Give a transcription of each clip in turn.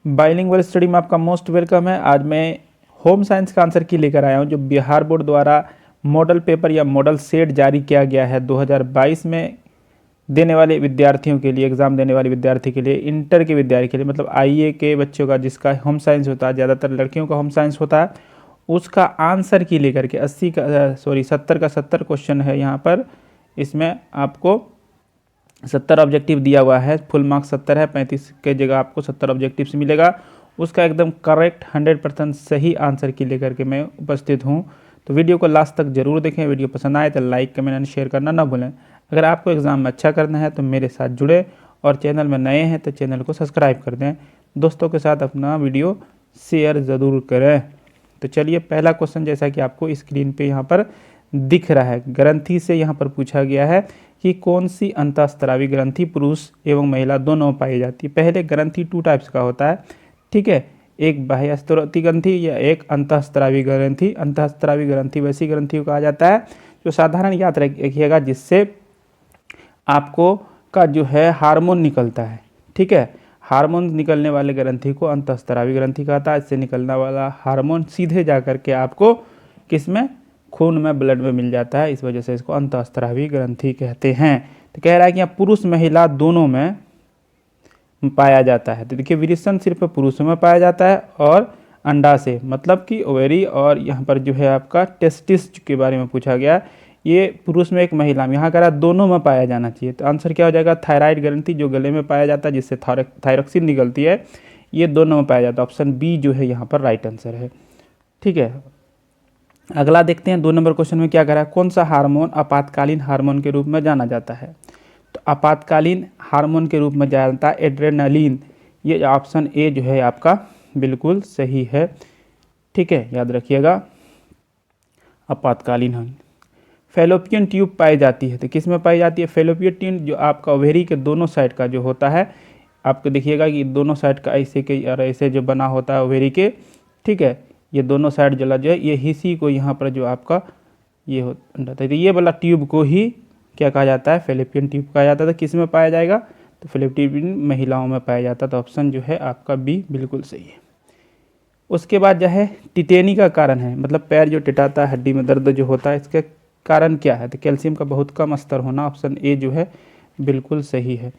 Bilingual study में आपका most welcome है। आज मैं होम साइंस का आंसर की लेकर आया हूं, जो बिहार बोर्ड द्वारा मॉडल पेपर या मॉडल सेट जारी किया गया है 2022 में देने वाले विद्यार्थियों के लिए, एग्जाम देने वाले विद्यार्थी के लिए, इंटर के विद्यार्थी के लिए, मतलब आईए के बच्चों का जिसका होम साइंस होता है, ज़्यादातर लड़कियों का होम साइंस होता है, उसका आंसर की लेकर के 70 का 70 क्वेश्चन है यहाँ पर। इसमें आपको 70 ऑब्जेक्टिव दिया हुआ है, फुल मार्क्स 70 है, 35 के जगह आपको 70 ऑब्जेक्टिव से मिलेगा। उसका एकदम करेक्ट 100% सही आंसर की लेकर के मैं उपस्थित हूँ। तो वीडियो को लास्ट तक जरूर देखें। वीडियो पसंद आए तो लाइक, कमेंट एंड शेयर करना ना भूलें। अगर आपको एग्ज़ाम में अच्छा करना है तो मेरे साथ जुड़े, और चैनल में नए हैं तो चैनल को सब्सक्राइब कर दें। दोस्तों के साथ अपना वीडियो शेयर ज़रूर करें। तो चलिए, पहला क्वेश्चन जैसा कि आपको स्क्रीन पे यहाँ पर दिख रहा है, ग्रंथि से यहाँ पर पूछा गया है कि कौन सी अंतःस्त्रावी ग्रंथि पुरुष एवं महिला दोनों में पाई जाती है। पहले ग्रंथि 2 टाइप्स का होता है, ठीक है, एक बाह्य स्त्रोती ग्रंथि या एक अंतःस्त्रावी ग्रंथि। अंतःस्त्रावी ग्रंथि वैसी ग्रंथि को कहा जाता है जो साधारण याद रखिएगा, जिससे आपको का जो है हार्मोन निकलता है, ठीक है। हार्मोन निकलने वाले ग्रंथि को अंतःस्त्रावी ग्रंथि कहता है। इससे निकलने वाला हार्मोन सीधे जा करके आपको किसमें, खून में, ब्लड में मिल जाता है। इस वजह से इसको अंतःस्त्रावी ग्रंथि कहते हैं। तो कह रहा है कि यहाँ पुरुष महिला दोनों में पाया जाता है। तो देखिए, विरिसन सिर्फ पुरुषों में पाया जाता है और अंडाशय मतलब कि ओवेरी, और यहाँ पर जो है आपका टेस्टिस के बारे में पूछा गया, ये पुरुष में एक महिला में, यहाँ कह रहा है दोनों में पाया जाना चाहिए। तो आंसर क्या हो जाएगा, थायराइड ग्रंथि जो गले में पाया जाता है, जिससे थायरॉक्सिन निकलती है, ये दोनों में पाया जाता है। ऑप्शन बी जो है यहाँ पर राइट आंसर है, ठीक है। अगला देखते हैं, 2 नंबर क्वेश्चन में क्या कह रहा है, कौन सा हार्मोन आपातकालीन हार्मोन के रूप में जाना जाता है। तो आपातकालीन हार्मोन के रूप में जाना जाता है एड्रेनालिन। ये ऑप्शन ए जो है आपका बिल्कुल सही है, ठीक है, याद रखिएगा। आपातकालीन हार्मोन फैलोपियन ट्यूब पाई जाती है, तो किस में पाई जाती है, फैलोपियन ट्यूब जो आपका ओवेरी के दोनों साइड का जो होता है, आपको देखिएगा कि दोनों साइड का ऐसे के और ऐसे जो बना होता है ओवेरी के, ठीक है, ये दोनों साइड जला जो है, ये हिस्सी को यहाँ पर जो आपका ये होता है, तो ये वाला ट्यूब को ही क्या कहा जाता है, फैलोपियन ट्यूब कहा जाता है। तो किस में पाया जाएगा, तो फैलोपियन महिलाओं में पाया जाता है। तो ऑप्शन जो है आपका बी बिल्कुल सही है। उसके बाद जो है टिटेनी का कारण है, मतलब पैर जो टिटाता है, हड्डी में दर्द जो होता है, इसका कारण क्या है, तो कैल्शियम का बहुत कम स्तर होना। ऑप्शन ए जो है बिल्कुल सही है।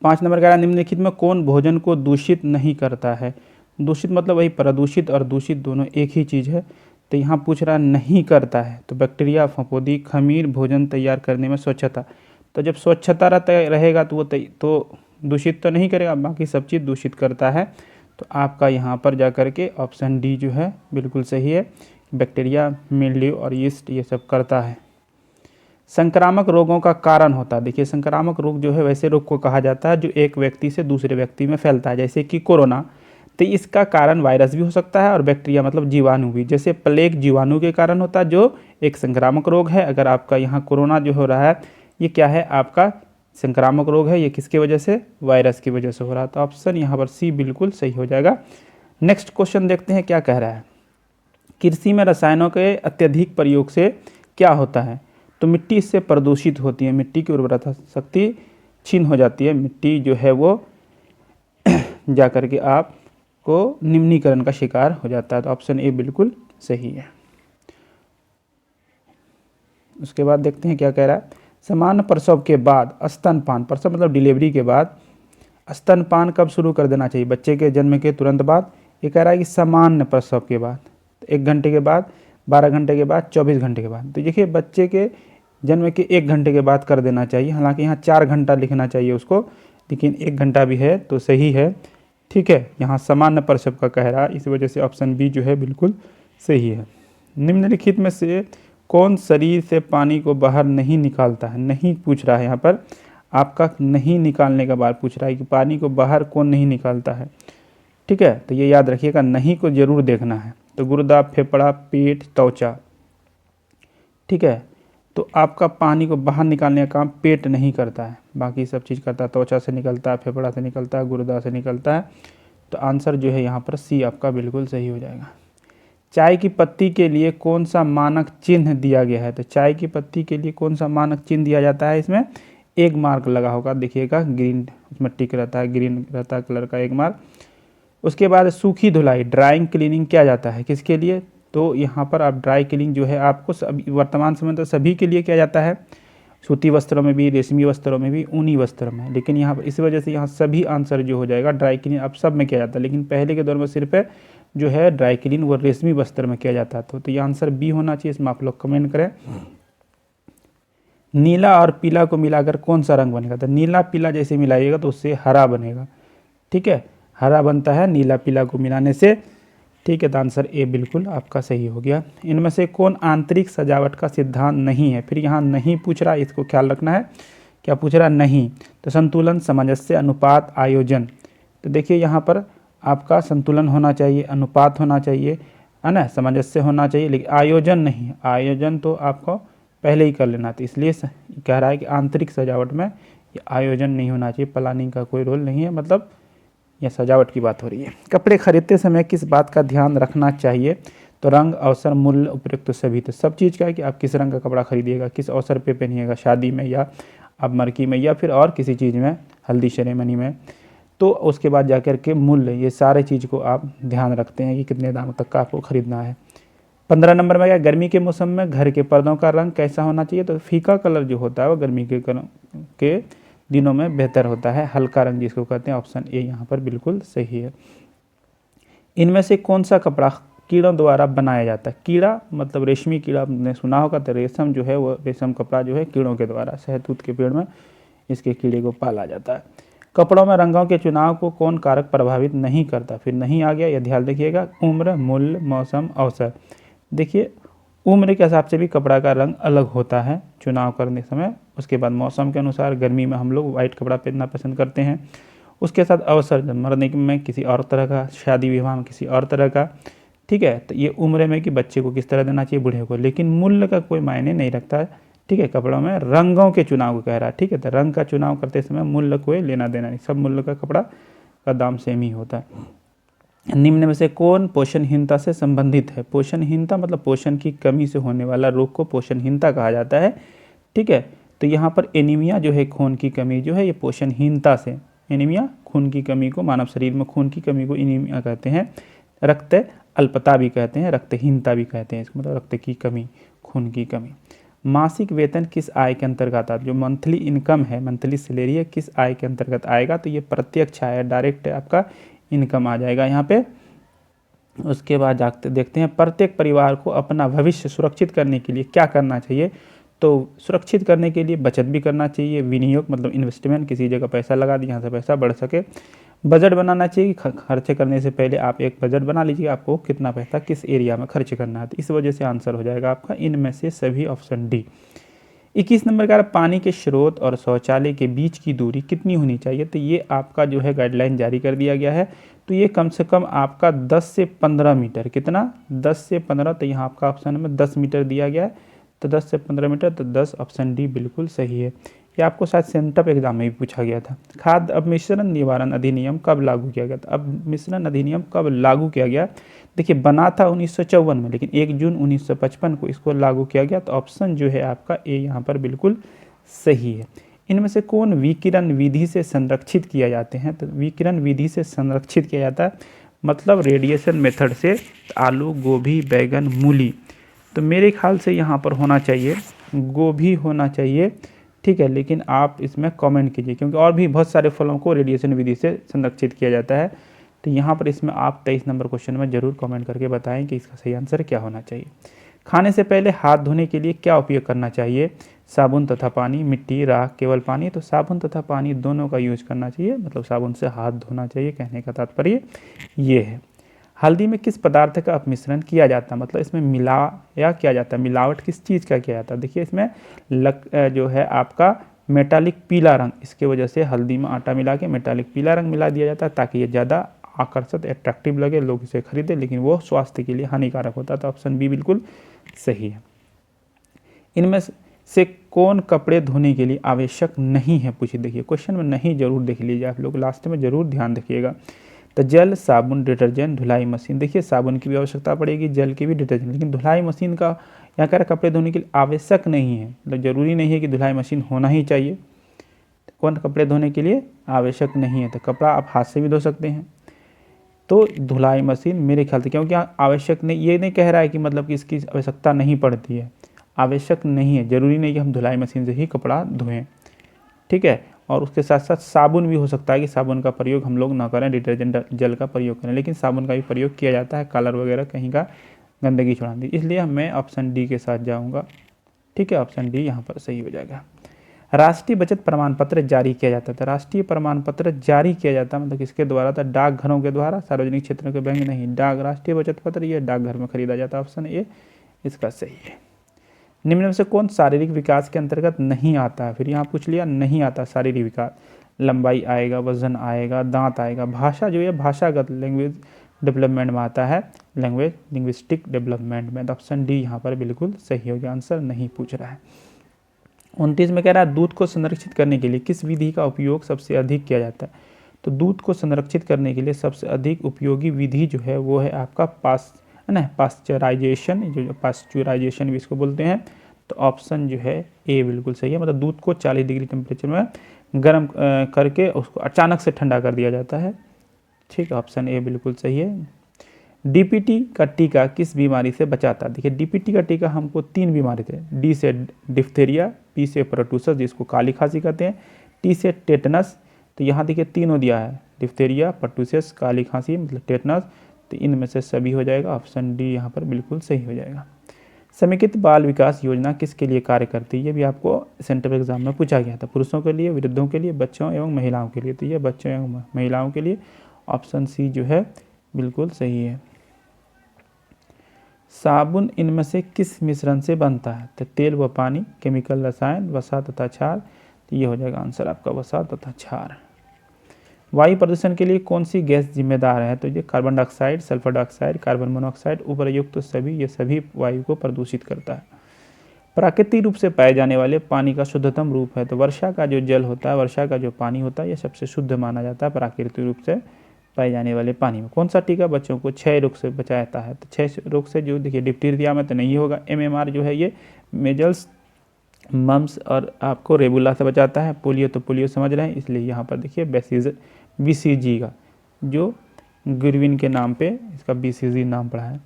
5 नंबर का, निम्नलिखित में कौन भोजन को दूषित नहीं करता है। दूषित मतलब वही प्रदूषित और दूषित दोनों एक ही चीज़ है। तो यहाँ पूछ रहा नहीं करता है, तो बैक्टीरिया, फफूंदी, खमीर, भोजन तैयार करने में स्वच्छता। तो जब स्वच्छता रहेगा तो वो तो दूषित तो नहीं करेगा, बाकी सब चीज़ दूषित करता है। तो आपका यहाँ पर जा कर के ऑप्शन डी जो है बिल्कुल सही है, बैक्टीरिया, मिल्ड्यू और यीस्ट ये सब करता है। संक्रामक रोगों का कारण होता है, देखिए संक्रामक रोग जो है वैसे रोग को कहा जाता है जो एक व्यक्ति से दूसरे व्यक्ति में फैलता है, जैसे कि कोरोना। तो इसका कारण वायरस भी हो सकता है और बैक्टीरिया मतलब जीवाणु भी। जैसे प्लेग जीवाणु के कारण होता है जो एक संक्रामक रोग है। अगर आपका यहाँ कोरोना जो हो रहा है ये क्या है, आपका संक्रामक रोग है। ये किसकी वजह से, वायरस की वजह से हो रहा है। तो ऑप्शन यहाँ पर सी बिल्कुल सही हो जाएगा। नेक्स्ट क्वेश्चन देखते हैं क्या कह रहा है, कृषि में रसायनों के अत्यधिक प्रयोग से क्या होता है। तो मिट्टी इससे प्रदूषित होती है, मिट्टी की उर्वरता शक्ति क्षीण हो जाती है, मिट्टी जो है वो जा कर के आपको निम्नीकरण का शिकार हो जाता है। तो ऑप्शन ए बिल्कुल सही है। उसके बाद देखते हैं क्या कह रहा है, सामान्य प्रसव के बाद स्तनपान, प्रसव मतलब डिलीवरी के बाद स्तनपान कब शुरू कर देना चाहिए, बच्चे के जन्म के तुरंत बाद। ये कह रहा है कि सामान्य प्रसव के बाद 1 घंटे के बाद, 12 घंटे के बाद, 24 घंटे के बाद। तो देखिए बच्चे के जन्म के 1 घंटे के बाद कर देना चाहिए। हालांकि यहाँ 4 घंटा लिखना चाहिए उसको, लेकिन 1 घंटा भी है तो सही है, ठीक है। यहाँ सामान्य प्रसव का कह रहा है, इस वजह से ऑप्शन बी जो है बिल्कुल सही है। निम्नलिखित में से कौन शरीर से पानी को बाहर नहीं निकालता है, नहीं पूछ रहा है यहाँ पर, आपका नहीं निकालने का बार पूछ रहा है कि पानी को बाहर कौन नहीं निकालता है, ठीक है। तो ये याद रखिएगा, नहीं को जरूर देखना है। तो गुर्दा, फेफड़ा, पेट, त्वचा, ठीक है। तो आपका पानी को बाहर निकालने का काम पेट नहीं करता है, बाकी सब चीज़ करता है, त्वचा से निकलता है, फेफड़ा से निकलता है, गुर्दा से निकलता है। तो आंसर जो है यहाँ पर सी आपका बिल्कुल सही हो जाएगा। चाय की पत्ती के लिए कौन सा मानक चिन्ह दिया गया है, तो चाय की पत्ती के लिए कौन सा मानक चिन्ह दिया जाता है, इसमें एक मार्क लगा होगा, देखिएगा ग्रीन उसमें टिक रहता है, ग्रीन रहता है कलर का एक मार्क। उसके बाद सूखी धुलाई, ड्राइंग क्लीनिंग किया जाता है किसके लिए? तो यहाँ पर आप ड्राई क्लीनिंग जो है आपको सभी वर्तमान समय तो सभी के लिए किया जाता है, सूती वस्त्रों में भी, रेशमी वस्त्रों में भी, ऊनी वस्त्रों में। लेकिन यहाँ पर इस वजह से यहाँ सभी आंसर जो हो जाएगा ड्राई क्लीन अब सब में किया जाता है, लेकिन पहले के दौर में सिर्फ जो है ड्राई क्लीन वो रेशमी वस्त्र में किया जाता था। तो ये आंसर बी होना चाहिए, इसमें आप लोग कमेंट करें। नीला और पीला को मिलाकर कौन सा रंग बनेगा? तो नीला पीला जैसे मिलाइएगा तो उससे हरा बनेगा, ठीक है, हरा बनता है नीला पीला को मिलाने से, ठीक है। तो आंसर ए बिल्कुल आपका सही हो गया। इनमें से कौन आंतरिक सजावट का सिद्धांत नहीं है? फिर यहाँ नहीं पूछ रहा, इसको ख्याल रखना है, क्या पूछ रहा? नहीं। तो संतुलन, सामंजस्य, अनुपात, आयोजन। तो देखिए यहाँ पर आपका संतुलन होना चाहिए, अनुपात होना चाहिए, है ना, सामंजस्य होना चाहिए, लेकिन आयोजन नहीं। आयोजन तो आपको पहले ही कर लेना था, इसलिए कह रहा है कि आंतरिक सजावट में ये आयोजन नहीं होना चाहिए, प्लानिंग का कोई रोल नहीं है, मतलब यह सजावट की बात हो रही है। कपड़े खरीदते समय किस बात का ध्यान रखना चाहिए? तो रंग, अवसर, मूल्य, उपयुक्त तो सभी। तो सब चीज़ का है कि आप किस रंग का कपड़ा खरीदिएगा, किस अवसर पे पहनिएगा, शादी में या आप मरकी में या फिर और किसी चीज़ में, हल्दी सेरेमनी में। तो उसके बाद जाकर के मूल्य, ये सारे चीज़ को आप ध्यान रखते हैं कि कितने दाम तक का आपको खरीदना है। 15 नंबर में क्या, गर्मी के मौसम में घर के पर्दों का रंग कैसा होना चाहिए? तो फीका कलर जो होता है वो गर्मी के दिनों में बेहतर होता है, हल्का रंग जिसको कहते हैं। ऑप्शन ए यहाँ पर बिल्कुल सही है। इनमें से कौन सा कपड़ा कीड़ों द्वारा बनाया जाता है? कीड़ा मतलब रेशमी कीड़ा आपने सुना होगा, तो रेशम जो है वो रेशम कपड़ा जो है कीड़ों के द्वारा, शहतूत के पेड़ में इसके कीड़े को पाला जाता है। कपड़ों में रंगों के चुनाव को कौन कारक प्रभावित नहीं करता? फिर नहीं आ गया, यह ध्यान रखिएगा। उम्र, मूल्य, मौसम, अवसर। देखिए उम्र के हिसाब से भी कपड़ा का रंग अलग होता है चुनाव करने समय। उसके बाद मौसम के अनुसार गर्मी में हम लोग वाइट कपड़ा पहनना पसंद करते हैं। उसके साथ अवसर, जब मरने में किसी और तरह का, शादी विवाह में किसी और तरह का, ठीक है। तो ये उम्र में कि बच्चे को किस तरह देना चाहिए, बूढ़े को। लेकिन मूल्य का कोई मायने नहीं रखता है, ठीक है। कपड़ों में रंगों के चुनाव को कह रहा है, ठीक है। तो रंग का चुनाव करते समय मूल्य कोई लेना देना नहीं, सब मूल्य का कपड़ा का दाम सेम ही होता है। निम्न में से कौन पोषणहीनता से संबंधित है? पोषणहीनता मतलब पोषण की कमी से होने वाला रोग को पोषणहीनता कहा जाता है, ठीक है। तो यहाँ पर एनीमिया जो है, खून की कमी जो है, ये पोषणहीनता से, एनीमिया खून की कमी को, मानव शरीर में खून की कमी को एनीमिया कहते हैं। रक्त अल्पता भी कहते हैं, रक्तहीनता भी कहते हैं, इसको मतलब रक्त की कमी, खून की कमी। मासिक वेतन किस आय के अंतर्गत आता है? जो मंथली इनकम है, मंथली सैलरी है, किस आय के अंतर्गत आएगा? तो ये प्रत्यक्ष आय, डायरेक्ट आपका इनकम आ जाएगा यहाँ पे। उसके बाद जाते देखते हैं प्रत्येक परिवार को अपना भविष्य सुरक्षित करने के लिए क्या करना चाहिए? तो सुरक्षित करने के लिए बचत भी करना चाहिए, विनियोग मतलब इन्वेस्टमेंट, किसी जगह पैसा लगा दिया यहाँ से पैसा बढ़ सके। बजट बनाना चाहिए, खर्चे करने से पहले आप एक बजट बना लीजिए, आपको कितना पैसा किस एरिया में खर्च करना है। तो इस वजह से आंसर हो जाएगा आपका इनमें से सभी, ऑप्शन डी। 21 नंबर का पानी के स्रोत और शौचालय के बीच की दूरी कितनी होनी चाहिए? तो ये आपका जो है गाइडलाइन जारी कर दिया गया है। तो ये कम से कम आपका 10 से 15 मीटर, कितना? 10 से 15। तो यहाँ आपका ऑप्शन में 10 मीटर दिया गया है, तो 10 से 15 मीटर, तो 10, ऑप्शन डी बिल्कुल सही है। ये आपको शायद सेंटअप एग्जाम में भी पूछा गया था। खाद्य अपमिश्रण निवारण अधिनियम कब लागू किया गया था? अपमिश्रण अधिनियम कब लागू किया गया? देखिए बना था 1954 में, लेकिन 1 जून 1955 को इसको लागू किया गया। तो ऑप्शन जो है आपका ए यहाँ पर बिल्कुल सही है। इनमें से कौन विकिरण विधि से संरक्षित किया जाते हैं? तो विकिरण विधि से संरक्षित किया जाता है मतलब रेडिएशन मेथड से। आलू, गोभी, बैगन, मूली। तो मेरे ख्याल से यहाँ पर होना चाहिए गोभी होना चाहिए, ठीक है। लेकिन आप इसमें कमेंट कीजिए, क्योंकि और भी बहुत सारे फलों को रेडिएशन विधि से संरक्षित किया जाता है। तो यहाँ पर इसमें आप 23 नंबर क्वेश्चन में जरूर कमेंट करके बताएं कि इसका सही आंसर क्या होना चाहिए। खाने से पहले हाथ धोने के लिए क्या उपयोग करना चाहिए? साबुन तथा पानी, मिट्टी, राख, केवल पानी। तो साबुन तथा पानी दोनों का यूज करना चाहिए, मतलब साबुन से हाथ धोना चाहिए, कहने का तात्पर्य ये है। हल्दी में किस पदार्थ का अपमिश्रण किया जाता है? मतलब इसमें मिलाया किया जाता है, मिलावट किस चीज़ का किया जाता है? देखिए इसमें जो है आपका मेटालिक पीला रंग, इसके वजह से हल्दी में आटा मिला के मेटालिक पीला रंग मिला दिया जाता है, ताकि ये ज़्यादा आकर्षक, अट्रैक्टिव लगे, लोग इसे खरीदें, लेकिन वो स्वास्थ्य के लिए हानिकारक होता है। तो ऑप्शन बी बिल्कुल सही है। इनमें से कौन कपड़े धोने के लिए आवश्यक नहीं है? पूछिए, देखिए क्वेश्चन में नहीं जरूर देख लीजिए आप लोग, लास्ट में जरूर ध्यान रखिएगा। तो जल, साबुन, डिटर्जेंट, धुलाई मशीन। देखिए साबुन की भी आवश्यकता पड़ेगी, जल की भी, डिटर्जेंट, लेकिन धुलाई मशीन का यहाँ कह रहा कपड़े धोने के लिए आवश्यक नहीं है, मतलब जरूरी नहीं है कि धुलाई मशीन होना ही चाहिए, कौन कपड़े धोने के लिए आवश्यक नहीं है, तो कपड़ा आप हाथ से भी धो सकते हैं। तो धुलाई मशीन मेरे ख्याल से, क्योंकि आवश्यक नहीं, ये नहीं कह रहा है कि मतलब कि इसकी आवश्यकता नहीं पड़ती है, आवश्यक नहीं है, ज़रूरी नहीं कि हम धुलाई मशीन से ही कपड़ा धोएं, ठीक है। और उसके साथ साथ साबुन भी हो सकता है कि साबुन का प्रयोग हम लोग ना करें, डिटर्जेंट जल का प्रयोग करें, लेकिन साबुन का भी प्रयोग किया जाता है कलर वगैरह कहीं का गंदगी छुड़ाने, इसलिए मैं ऑप्शन डी के साथ जाऊँगा, ठीक है। ऑप्शन डी यहाँ पर सही हो जाएगा। राष्ट्रीय बचत प्रमाण पत्र जारी किया जाता था, राष्ट्रीय प्रमाण पत्र जारी किया जाता मतलब किसके द्वारा था, डाकघरों के द्वारा, सार्वजनिक क्षेत्र के बैंक नहीं, डाक राष्ट्रीय बचत पत्र ये डाकघर में खरीदा जाता, ऑप्शन ए इसका सही है। निम्न में से कौन शारीरिक विकास के अंतर्गत नहीं आता है, फिर यहाँ पूछ लिया नहीं आता शारीरिक विकास, लंबाई आएगा, वजन आएगा, दांत आएगा, भाषा जो है भाषागत लैंग्वेज डेवलपमेंट में आता है, लैंग्वेज लिंग्विस्टिक डेवलपमेंट में, तो ऑप्शन डी यहाँ पर बिल्कुल सही हो गया, आंसर नहीं पूछ रहा है। 29 में कह रहा है दूध को संरक्षित करने के लिए किस विधि का उपयोग सबसे अधिक किया जाता है, तो दूध को संरक्षित करने के लिए सबसे अधिक उपयोगी विधि जो है वो है आपका पास्चराइजेशन, जो पास्चराइजेशन भी इसको बोलते हैं, तो ऑप्शन जो है ए बिल्कुल सही है। मतलब दूध को 40 डिग्री टेम्परेचर में गर्म करके उसको अचानक से ठंडा कर दिया जाता है, ठीक है, ऑप्शन ए बिल्कुल सही है। डीपीटी का टीका किस बीमारी से बचाता है, देखिए डीपीटी का टीका हमको 3 बीमारी थे, डी से डिफ्थेरिया, पी से परटूसस जिसको काली खांसी कहते हैं, टी से टेटनस, तो यहाँ देखिए तीनों दिया है, डिफ्थेरिया, परटूसस, काली खांसी मतलब टेटनस, तो इनमें से सभी हो जाएगा, ऑप्शन डी यहाँ पर बिल्कुल सही हो जाएगा। समेकित बाल विकास योजना किसके लिए कार्य करती है, ये भी आपको सेंट्रल एग्जाम में पूछा गया था, पुरुषों के लिए, वृद्धों के लिए, बच्चों एवं महिलाओं के लिए, तो ये बच्चों एवं महिलाओं के लिए, ऑप्शन सी जो है बिल्कुल सही है। साबुन इनमें से किस मिश्रण से बनता है, तो तेल व पानी, केमिकल रसायन, वसा तथा क्षार, तो ये हो जाएगा आंसर आपका वसा तथा क्षार। वायु प्रदूषण के लिए कौन सी गैस जिम्मेदार है, तो ये carbon dioxide, sulphur dioxide, carbon monoxide, उपरयुक्त तो सभी, ये सभी वायु को प्रदूषित करता है। प्राकृतिक रूप से पाए जाने वाले पानी का शुद्धतम रूप है, तो वर्षा का जो जल होता है, वर्षा का जो पानी होता है, यह सबसे शुद्ध माना जाता है प्राकृतिक रूप से पाए जाने वाले पानी में। कौन सा टीका बच्चों को क्षय रोग से बचाता है, तो क्षय रोग से जो देखिए डिप्टीरिया में तो नहीं होगा, एमएमआर जो है ये मेजल्स, मम्स और आपको रेबुला से बचाता है, पोलियो तो पोलियो समझ रहे हैं, इसलिए यहाँ पर देखिए बीसीजी का जो गुरविन के नाम पे इसका बीसीजी नाम पड़ा है,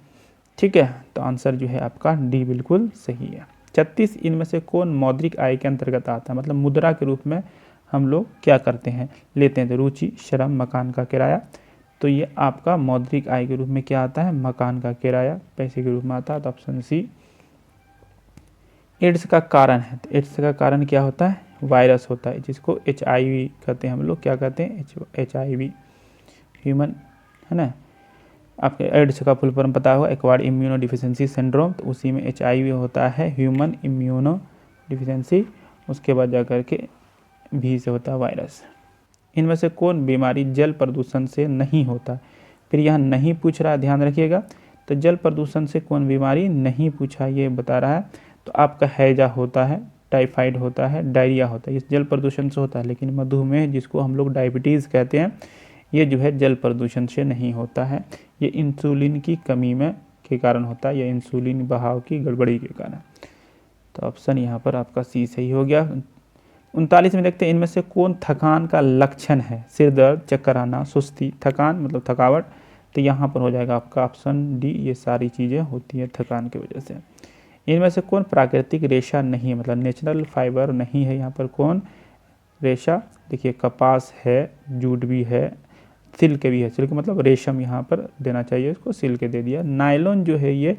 ठीक है, तो आंसर जो है आपका डी बिल्कुल सही है। 36 इनमें से कौन मौद्रिक आय के अंतर्गत आता है, मतलब मुद्रा के रूप में हम लोग क्या करते हैं, लेते हैं, तो रुचि, श्रम, मकान का किराया, तो ये आपका मौद्रिक आय के रूप में क्या आता है, मकान का किराया पैसे के रूप में आता है, तो ऑप्शन सी। एड्स का कारण है, तो एड्स का कारण क्या होता है, वायरस होता है, जिसको HIV कहते हैं, हम लोग क्या कहते हैं, HIV ह्यूमन, है ना, आपके एड्स का फुल फॉर्म पता होगा, एक्वायर्ड इम्यूनो डिफिशियंसी सिंड्रोम, तो उसी में HIV होता है ह्यूमन इम्यूनो डिफिशियंसी, उसके बाद जा कर के भी से होता है वायरस। इनमें से कौन बीमारी जल प्रदूषण से नहीं होता, फिर यहाँ नहीं पूछ रहा है, ध्यान रखिएगा, तो जल प्रदूषण से कौन बीमारी नहीं पूछा, ये बता रहा है, तो आपका हैजा होता है, टाइफाइड होता है, डायरिया होता है, ये जल प्रदूषण से होता है, लेकिन मधुमेह जिसको हम लोग डायबिटीज़ कहते हैं, ये जो है जल प्रदूषण से नहीं होता है, ये इंसुलिन की कमी में के कारण होता है, या इंसुलिन बहाव की गड़बड़ी के कारण, तो ऑप्शन यहाँ पर आपका सी सही हो गया। 39 में देखते हैं इनमें से कौन थकान का लक्षण है, सिर दर्द, चक्कर आना, सुस्ती, थकान मतलब थकावट, तो यहाँ पर हो जाएगा आपका ऑप्शन डी, ये सारी चीज़ें होती हैं थकान की वजह से। इनमें से कौन प्राकृतिक रेशा नहीं है, मतलब नेचुरल फाइबर नहीं है, यहाँ पर कौन रेशा, देखिए कपास है, जूट भी है, सिल्क भी है, सिल्क मतलब रेशम यहाँ पर देना चाहिए इसको, सिल्क दे दिया। नायलॉन जो है ये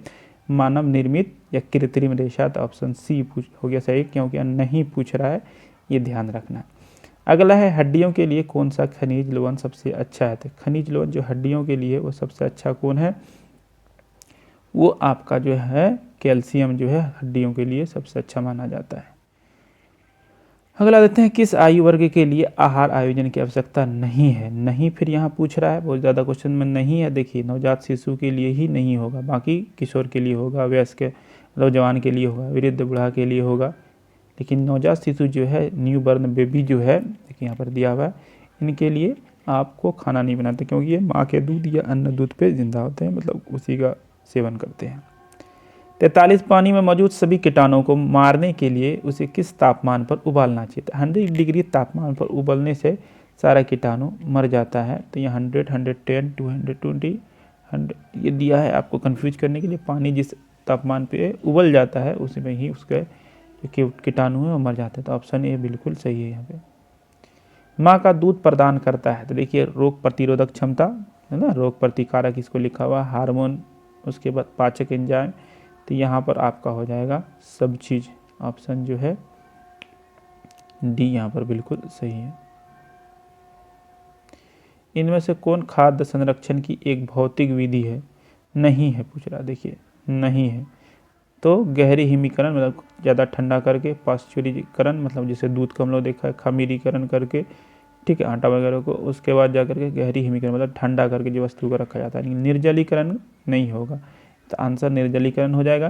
मानव निर्मित या कृत्रिम रेशा, तो ऑप्शन सी हो गया सही, क्योंकि नहीं पूछ रहा है, ये ध्यान रखना है। अगला है हड्डियों के लिए कौन सा खनिज लवण सबसे अच्छा है, तो खनिज लवण जो हड्डियों के लिए वो सबसे अच्छा कौन है, वो आपका जो है कैल्शियम जो है हड्डियों के लिए सबसे अच्छा माना जाता है। अगला देखते हैं किस आयु वर्ग के लिए आहार आयोजन की आवश्यकता नहीं है, नहीं फिर यहाँ पूछ रहा है, बहुत ज़्यादा क्वेश्चन में नहीं है, देखिए नवजात शिशु के लिए ही नहीं होगा, बाकी किशोर के लिए होगा, वयस्क मतलब जवान के लिए होगा, वृद्ध बूढ़ा के लिए होगा, लेकिन नवजात शिशु जो है न्यू बर्न बेबी जो है देखिए यहाँ पर दिया हुआ है, इनके लिए आपको खाना नहीं बनाते, क्योंकि ये माँ के दूध या अन्न दूध पे जिंदा होते हैं, मतलब उसी का सेवन करते हैं। 43 पानी में मौजूद सभी कीटाणुओं को मारने के लिए उसे किस तापमान पर उबालना चाहिए? तो 100 डिग्री तापमान पर उबलने से सारा कीटाणु मर जाता है। तो यहाँ 100, 110, 220, 100 ये दिया है आपको कंफ्यूज करने के लिए। पानी जिस तापमान पे उबल जाता है उसी में ही उसके जो कीटाणु है वो मर जाते हैं। तो ऑप्शन ए बिल्कुल सही है यहाँ पे। माँ का दूध प्रदान करता है, तो देखिए रोग प्रतिरोधक क्षमता है ना, रोग प्रतिकारक इसको लिखा हुआ, हार्मोन, उसके बाद पाचक एंजाइम। तो यहाँ पर आपका हो जाएगा सब चीज़, ऑप्शन जो है डी यहाँ पर बिल्कुल सही है। इनमें से कौन खाद्य संरक्षण की एक भौतिक विधि है? नहीं है पूछ रहा, देखिए नहीं है। तो गहरी हिमीकरण मतलब ज़्यादा ठंडा करके, पाश्चुरीकरण मतलब जैसे दूध का हम लोग देखा है, खमीरीकरण करके, ठीक है, आटा वगैरह को, उसके बाद जा करके गहरी हिमीकरण मतलब ठंडा करके जो वस्तु को रखा जाता है। निर्जलीकरण नहीं होगा, तो आंसर निर्जलीकरण हो जाएगा।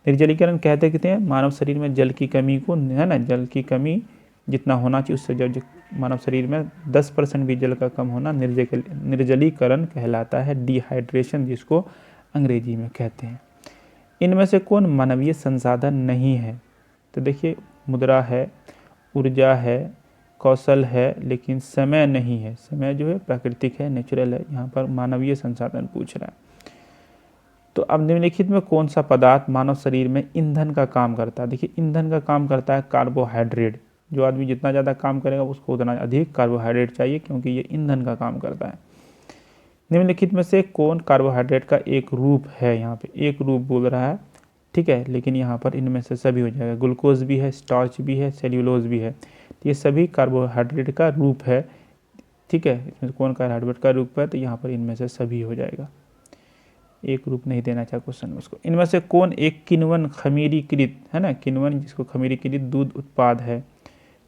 निर्जलीकरण कहते कितने हैं? मानव शरीर में जल की कमी को, है ना, जल की कमी जितना होना चाहिए उससे जब मानव शरीर में 10% भी जल का कम होना निर्जलीकरण कहलाता है, डिहाइड्रेशन जिसको अंग्रेजी में कहते हैं। इनमें से कौन मानवीय संसाधन नहीं है? तो देखिए मुद्रा है, ऊर्जा है, कौशल है, लेकिन समय नहीं है। समय जो है प्राकृतिक है, नेचुरल है, यहाँ पर मानवीय संसाधन पूछ रहा है। तो अब निम्नलिखित में कौन सा पदार्थ मानव शरीर में ईंधन का काम करता है? देखिए ईंधन का काम करता है कार्बोहाइड्रेट। जो आदमी जितना ज़्यादा काम करेगा उसको उतना अधिक कार्बोहाइड्रेट चाहिए, क्योंकि ये ईंधन का काम करता है। निम्नलिखित में से कौन कार्बोहाइड्रेट का एक रूप है? यहाँ पे एक रूप बोल रहा है, ठीक है, लेकिन यहाँ पर इनमें से सभी हो जाएगा। ग्लूकोज भी है, स्टार्च भी है, सेल्यूलोज भी है, तो ये सभी कार्बोहाइड्रेट का रूप है, ठीक है। इसमें कौन कार्बोहाइड्रेट का रूप है? तो यहाँ पर इनमें से सभी हो जाएगा, एक रूप नहीं देना चाहे क्वेश्चन में उसको। इनमें से कौन एक किण्वन खमीरीकृत, है ना, किण्वन जिसको खमीरीकृत दूध उत्पाद है?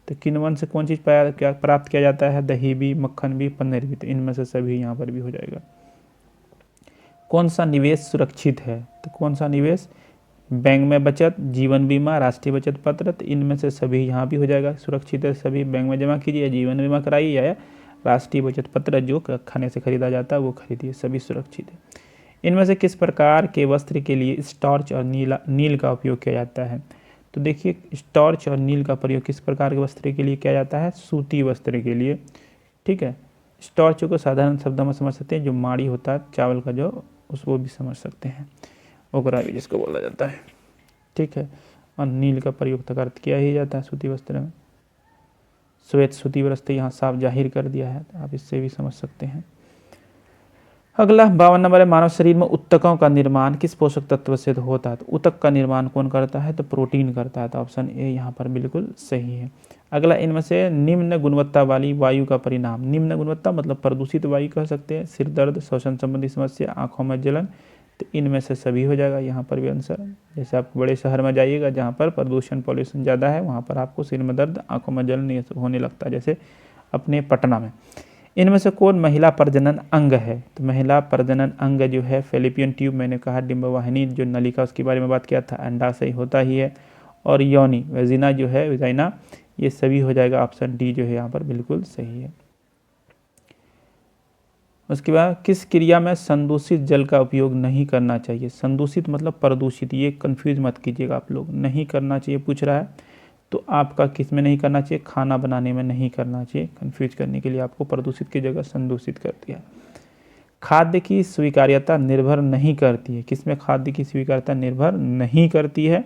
तो किण्वन से कौन चीज़ प्राप्त किया जाता है? दही भी, मक्खन भी, पनीर भी। तो इनमें से सभी यहाँ पर भी हो जाएगा। कौन सा निवेश सुरक्षित है? तो कौन सा निवेश? बैंक में बचत, जीवन बीमा, राष्ट्रीय बचत पत्र। तो इनमें से सभी यहाँ भी हो जाएगा सुरक्षित है। सभी बैंक में जमा कीजिए, जीवन बीमा कराइए, या राष्ट्रीय बचत पत्र जो खाने से खरीदा जाता है वो खरीदिए, सभी सुरक्षित है। इनमें से किस प्रकार के वस्त्र के लिए स्टार्च और नील का उपयोग किया जाता है? तो देखिए स्टार्च और नील का प्रयोग किस प्रकार के वस्त्र के लिए किया जाता है? सूती वस्त्र के लिए, ठीक है। स्टार्च को साधारण शब्दों में समझ सकते हैं, जो माड़ी होता है चावल का जो, उसको भी समझ सकते हैं, ओकरा भी जिसको बोला जाता है, ठीक है। और नील का प्रयोग तक अर्थ किया ही जाता है सूती वस्त्र में। श्वेत सूती वस्त्र यहाँ साफ जाहिर कर दिया है, तो आप इससे भी समझ सकते हैं। अगला 52 नंबर है, मानव शरीर में ऊतकों का निर्माण किस पोषक तत्व से होता है? तो ऊतक का निर्माण कौन करता है? तो प्रोटीन करता है। तो ऑप्शन ए यहाँ पर बिल्कुल सही है। अगला, इनमें से निम्न गुणवत्ता वाली वायु का परिणाम, निम्न गुणवत्ता मतलब प्रदूषित वायु कह सकते हैं, सिर दर्द, श्वसन संबंधी समस्या, आंखों में जलन। तो इनमें से सभी हो जाएगा यहाँ पर भी आंसर। जैसे आप बड़े शहर में जाइएगा जहाँ पर प्रदूषण पॉल्यूशन ज़्यादा है, वहाँ पर आपको सिर में दर्द, आंखों में जलन होने लगता है, जैसे अपने पटना में। इनमें से कौन महिला प्रजनन अंग है? तो महिला प्रजनन अंग जो है फैलोपियन ट्यूब, मैंने कहा डिम्बवाहिनी जो नलिका उसके बारे में बात किया था, अंडाशय होता ही है, और योनि वेजिना जो है, वेजाइना, ये सभी हो जाएगा। ऑप्शन डी जो है यहाँ पर बिल्कुल सही है। उसके बाद किस क्रिया में संदूषित जल का उपयोग नहीं करना चाहिए? संदूषित मतलब प्रदूषित, ये कंफ्यूज मत कीजिएगा आप लोग, नहीं करना चाहिए पूछ रहा है, तो आपका किस में नहीं करना चाहिए? खाना बनाने में नहीं करना चाहिए, कंफ्यूज करने के लिए आपको प्रदूषित की जगह संदूषित कर दिया। खाद्य की स्वीकार्यता निर्भर नहीं करती है, किसमें खाद्य की स्वीकार्यता निर्भर नहीं करती है?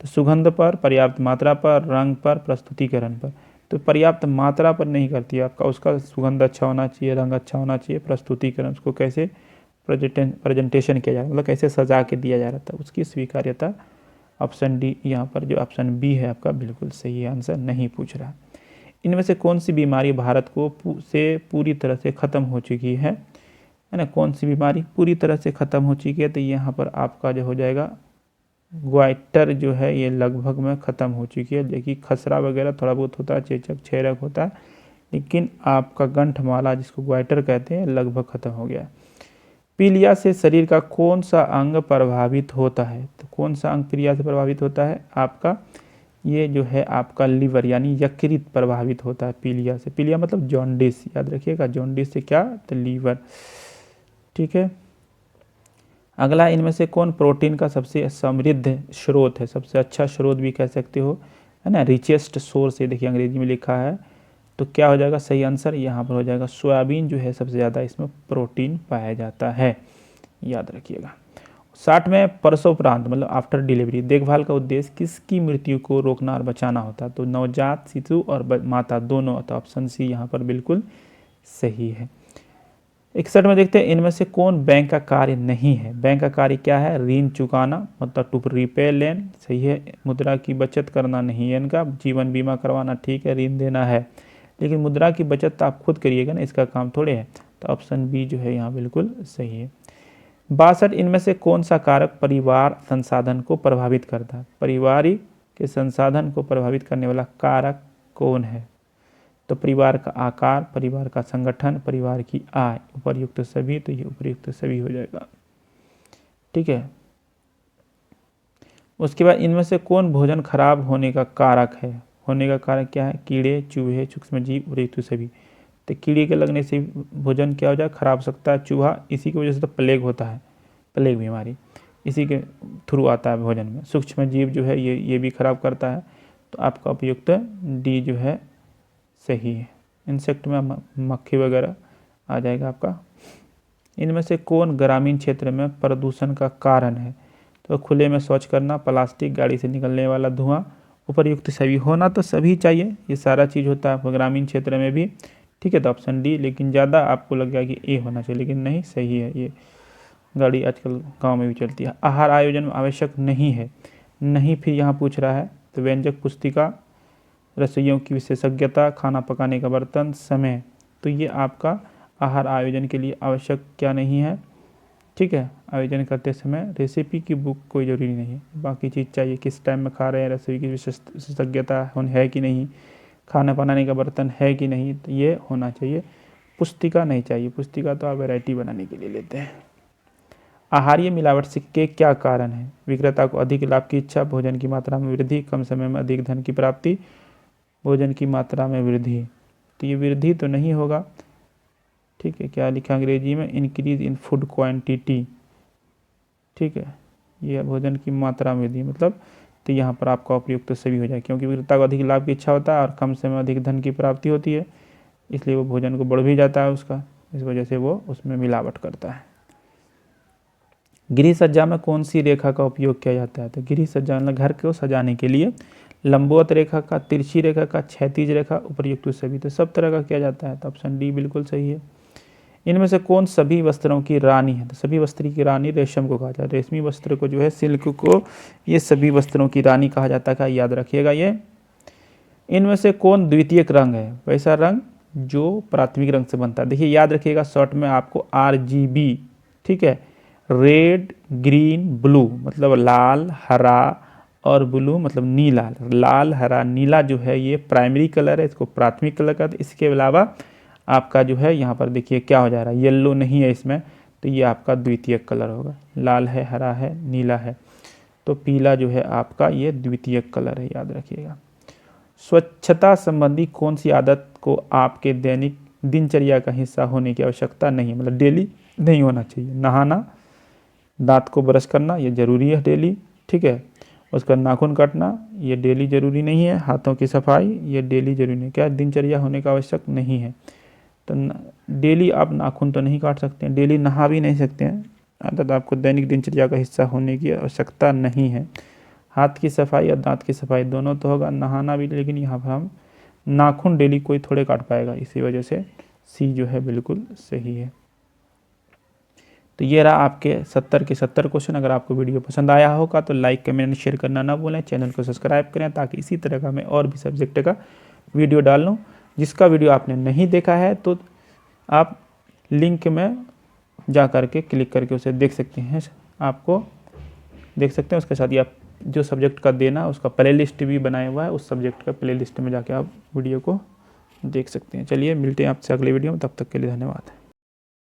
तो सुगंध पर, पर्याप्त मात्रा पर, रंग पर, प्रस्तुतिकरण पर। तो पर्याप्त मात्रा पर नहीं करती है आपका, उसका सुगंध अच्छा होना चाहिए, रंग अच्छा होना चाहिए, प्रस्तुतिकरण उसको कैसे प्रेजेंटेशन किया जाए, मतलब कैसे सजा के दिया जा रहा था, उसकी स्वीकार्यता। ऑप्शन डी यहाँ पर जो ऑप्शन बी है आपका बिल्कुल सही आंसर, नहीं पूछ रहा। इनमें से कौन सी बीमारी भारत को से पूरी तरह से ख़त्म हो चुकी है ना? कौन सी बीमारी पूरी तरह से ख़त्म हो चुकी है? तो यहाँ पर आपका जो हो जाएगा ग्वाइटर जो है, ये लगभग में ख़त्म हो चुकी है। देखिए खसरा वगैरह थोड़ा बहुत होता है, चेचक छेरक होता है, लेकिन आपका गंठमाला जिसको ग्वाइटर कहते हैं लगभग ख़त्म हो गया। पीलिया से शरीर का कौन सा अंग प्रभावित होता है? तो कौन सा अंग पीलिया से प्रभावित होता है? आपका ये जो है आपका लीवर यानी यकृत प्रभावित होता है पीलिया से। पीलिया मतलब जॉन्डिस, याद रखिएगा, जॉन्डिस से क्या? तो लीवर, ठीक है। अगला, इनमें से कौन प्रोटीन का सबसे समृद्ध स्रोत है, सबसे अच्छा स्रोत भी कह सकते हो, है ना, रिचेस्ट सोर्स, ये देखिए अंग्रेजी में लिखा है। तो क्या हो जाएगा सही आंसर, यहाँ पर हो जाएगा सोयाबीन जो है सबसे ज़्यादा इसमें प्रोटीन पाया जाता है, याद रखिएगा। 60 में प्रसवोपरांत मतलब आफ्टर डिलीवरी देखभाल का उद्देश्य किसकी मृत्यु को रोकना और बचाना होता है, तो नवजात शिशु और माता दोनों, तो ऑप्शन सी यहाँ पर बिल्कुल सही है। 61 में देखते हैं, इनमें से कौन बैंक का कार्य नहीं है। बैंक का कार्य क्या है, ऋण चुकाना मतलब टू रिपे लैंड, सही है। मुद्रा की बचत करना नहीं है इनका। जीवन बीमा करवाना ठीक है, ऋण देना है, लेकिन मुद्रा की बचत तो आप खुद करिएगा ना, इसका काम थोड़े है। तो ऑप्शन बी जो है यहाँ बिल्कुल सही है। 62, इनमें से कौन सा कारक परिवार संसाधन को प्रभावित करता है। पारिवारिक के संसाधन को प्रभावित करने वाला कारक कौन है, तो परिवार का आकार, परिवार का संगठन, परिवार की आय, उपर्युक्त सभी, तो ये उपर्युक्त सभी हो जाएगा, ठीक है। उसके बाद इनमें से कौन भोजन खराब होने का कारक है, होने का कारक क्या है, कीड़े, चूहे, सूक्ष्मजीव, उपर्युक्त सभी। तो कीड़े के लगने से भोजन क्या हो जाए, खराब हो सकता है। चूहा, इसी की वजह से तो प्लेग होता है, प्लेग बीमारी इसी के थ्रू आता है भोजन में। सूक्ष्मजीव जो है ये भी खराब करता है। तो आपका उपयुक्त डी जो है सही है। इंसेक्ट में मक्खी वगैरह आ जाएगा आपका। इनमें से कौन ग्रामीण क्षेत्र में प्रदूषण का कारण है, तो खुले में शौच करना, प्लास्टिक, गाड़ी से निकलने वाला धुआं, उपर्युक्त सभी। होना तो सभी चाहिए, ये सारा चीज़ होता है ग्रामीण क्षेत्र में भी, ठीक है। तो ऑप्शन डी, लेकिन ज़्यादा आपको लग गया कि ए होना चाहिए, लेकिन नहीं, सही है, ये गाड़ी आजकल गांव में भी चलती है। आहार आयोजन में आवश्यक नहीं है, नहीं फिर यहाँ पूछ रहा है, तो व्यंजक पुस्तिका, रसोइयों की विशेषज्ञता, खाना पकाने का बर्तन, समय। तो ये आपका आहार आयोजन के लिए आवश्यक क्या नहीं है, ठीक है। आयोजन करते समय रेसिपी की बुक कोई ज़रूरी नहीं है, बाकी चीज़ चाहिए, किस टाइम में खा रहे हैं, रसोई की विशेषज्ञता है कि नहीं, खाना बनाने का बर्तन है कि नहीं, तो ये होना चाहिए। पुस्तिका नहीं चाहिए, पुस्तिका तो आप वैरायटी बनाने के लिए लेते हैं। आहारीय मिलावट के क्या कारण है, विक्रेता को अधिक लाभ की इच्छा, भोजन की मात्रा में वृद्धि, कम समय में अधिक धन की प्राप्ति, भोजन की मात्रा में वृद्धि। तो ये वृद्धि तो नहीं होगा, ठीक है। क्या लिखा अंग्रेजी में, इंक्रीज इन फूड क्वांटिटी, ठीक है, ये भोजन की मात्रा में वृद्धि मतलब। तो यहाँ पर आपका उपयुक्त तो सभी हो जाए, क्योंकि विक्रेता को अधिक लाभ की इच्छा होता है और कम समय में अधिक धन की प्राप्ति होती है, इसलिए वो भोजन को बढ़ भी जाता है उसका, इस वजह से वो उसमें मिलावट करता है। गृह सज्जा में कौन सी रेखा का उपयोग किया जाता है, तो गृह सज्जा मतलब घर को सजाने के लिए लंबवत रेखा का, तिरछी रेखा का, क्षैतिज रेखा, उपर्युक्त सभी। तो सब तरह का किया जाता है, तो ऑप्शन डी बिल्कुल सही है। इनमें से कौन सभी वस्त्रों की रानी है, तो सभी वस्त्र की रानी रेशम को कहा जाता है, रेशमी वस्त्र को जो है, सिल्क को, ये सभी वस्त्रों की रानी कहा जाता है, याद रखिएगा ये। इनमें से कौन द्वितीयक रंग है, वैसा रंग जो प्राथमिक रंग से बनता है। देखिए याद रखिएगा, शॉर्ट में आपको RGB, ठीक है, रेड, ग्रीन, ब्लू मतलब लाल, हरा, और ब्लू मतलब नीला। लाल, हरा, नीला जो है ये प्राइमरी कलर है, इसको प्राथमिक कलर का। इसके अलावा आपका जो है यहाँ पर देखिए क्या हो जा रहा है, येलो नहीं है इसमें, तो ये आपका द्वितीयक कलर होगा। लाल है, हरा है, नीला है, तो पीला जो है आपका ये द्वितीयक कलर है, याद रखिएगा। स्वच्छता संबंधी कौन सी आदत को आपके दैनिक दिनचर्या का हिस्सा होने की आवश्यकता नहीं, मतलब डेली नहीं होना चाहिए। नहाना, दांत को ब्रश करना, ये जरूरी है डेली, ठीक है। उसका नाखून काटना, ये डेली जरूरी नहीं है। हाथों की सफाई, ये डेली जरूरी नहीं, क्या दिनचर्या होने का आवश्यक नहीं है। तो डेली आप नाखून तो नहीं काट सकते हैं, डेली नहा भी नहीं सकते हैं, अर्थात आपको दैनिक दिनचर्या का हिस्सा होने की आवश्यकता नहीं है। हाथ की सफाई और दांत की सफाई दोनों तो होगा, नहाना भी, लेकिन यहाँ पर हम नाखून डेली कोई थोड़े काट पाएगा, इसी वजह से सी जो है बिल्कुल सही है। तो ये रहा आपके 70 के 70 क्वेश्चन। अगर आपको वीडियो पसंद आया होगा तो लाइक, कमेंट, शेयर करना ना भूलें। चैनल को सब्सक्राइब करें ताकि इसी तरह का मैं और भी सब्जेक्ट का वीडियो डाल लूँ। जिसका वीडियो आपने नहीं देखा है तो आप लिंक में जा करके क्लिक करके उसे देख सकते हैं, आपको देख सकते हैं। उसके साथ ही आप जो सब्जेक्ट का देना उसका प्लेलिस्ट भी बनाया हुआ है, उस सब्जेक्ट का प्लेलिस्ट में जाके आप वीडियो को देख सकते हैं। चलिए मिलते हैं आपसे अगले वीडियो में, तब तक के लिए धन्यवाद।